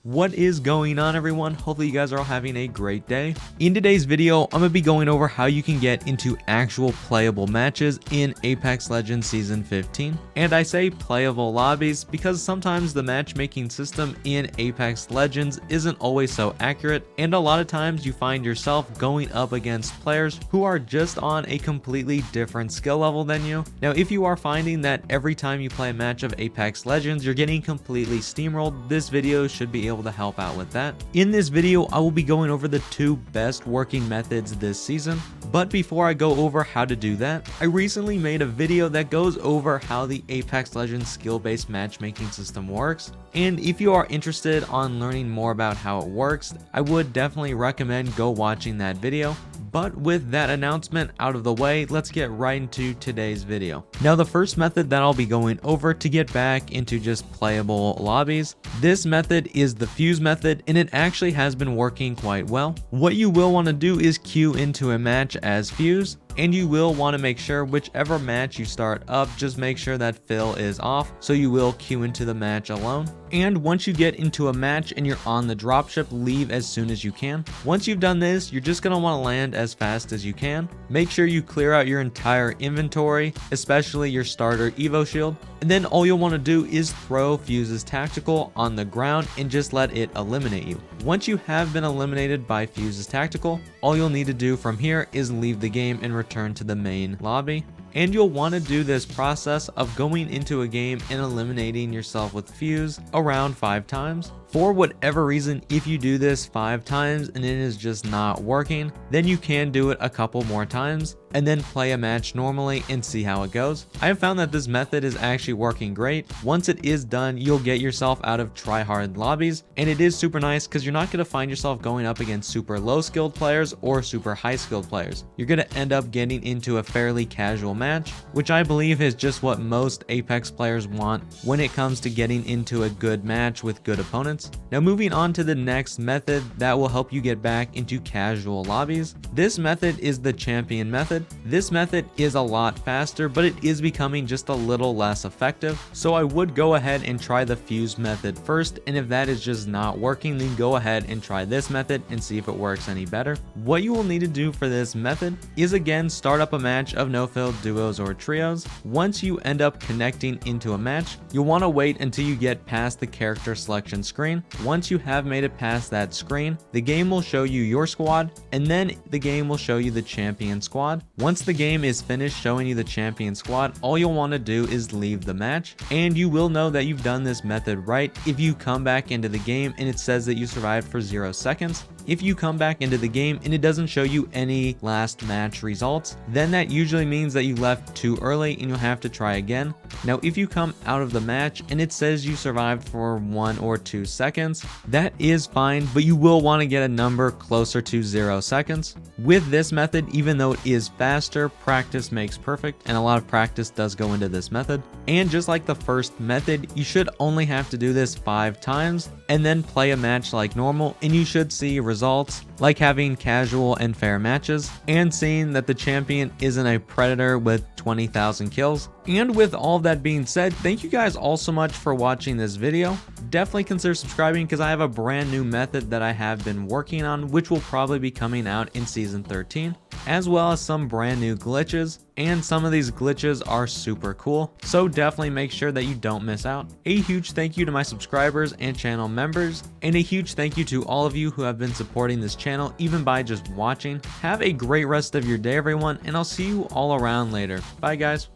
What is going on, everyone? Hopefully you guys are all having a great day. In today's video, I'm going to be going over how you can get into actual playable matches in Apex Legends Season 15. And I say playable lobbies because sometimes the matchmaking system in Apex Legends isn't always so accurate, and a lot of times you find yourself going up against players who are just on a completely different skill level than you. Now, if you are finding that every time you play a match of Apex Legends, you're getting completely steamrolled, this video should be able to help out with that. In this video, I will be going over the two best working methods this season, but before I go over how to do that, I recently made a video that goes over how the Apex Legends skill-based matchmaking system works, and if you are interested on learning more about how it works, I would definitely recommend go watching that video. But with that announcement out of the way, let's get right into today's video. Now, the first method that I'll be going over to get back into just playable lobbies, this method is the fuse method, and it actually has been working quite well. What you will want to do is queue into a match as fuse, and you will want to make sure whichever match you start up, just make sure that fill is off, so you will queue into the match alone. And once you get into a match and you're on the dropship, leave as soon as you can. Once you've done this, you're just going to want to land as fast as you can. Make sure you clear out your entire inventory, especially your starter Evo shield. And then all you'll want to do is throw Fuse's tactical on the ground and just let it eliminate you. Once you have been eliminated by Fuse's tactical, all you'll need to do from here is leave the game and return to the main lobby. And you'll want to do this process of going into a game and eliminating yourself with Fuse around 5 times. For whatever reason, if you do this 5 times and it is just not working, then you can do it a couple more times and then play a match normally and see how it goes. I have found that this method is actually working great. Once it is done, you'll get yourself out of try-hard lobbies, and it is super nice because you're not going to find yourself going up against super low-skilled players or super high-skilled players. You're going to end up getting into a fairly casual match, which I believe is just what most Apex players want when it comes to getting into a good match with good opponents. Now, moving on to the next method that will help you get back into casual lobbies. This method is the champion method. This method is a lot faster, but it is becoming just a little less effective. So I would go ahead and try the fuse method first, and if that is just not working, then go ahead and try this method and see if it works any better. What you will need to do for this method is again start up a match of no-fill duos or trios. Once you end up connecting into a match, you'll want to wait until you get past the character selection screen. Once you have made it past that screen, the game will show you your squad, and then the game will show you the champion squad. Once the game is finished showing you the champion squad, all you'll want to do is leave the match, and you will know that you've done this method right if you come back into the game and it says that you survived for 0 seconds. If you come back into the game and it doesn't show you any last match results, then that usually means that you left too early and you'll have to try again. Now, if you come out of the match and it says you survived for 1 or 2 seconds, that is fine, but you will want to get a number closer to 0 seconds. With this method, even though it is faster, practice makes perfect, and a lot of practice does go into this method. And just like the first method, you should only have to do this 5 times and then play a match like normal, and you should see results like having casual and fair matches and seeing that the champion isn't a predator with 20,000 kills. And with all that being said, thank you guys all so much for watching this video. Definitely consider subscribing because I have a brand new method that I have been working on, which will probably be coming out in Season 13, as well as some brand new glitches, and some of these glitches are super cool, so definitely make sure that you don't miss out. A huge thank you to my subscribers and channel members, and a huge thank you to all of you who have been supporting this channel even by just watching. Have a great rest of your day, everyone, and I'll see you all around later. Bye guys.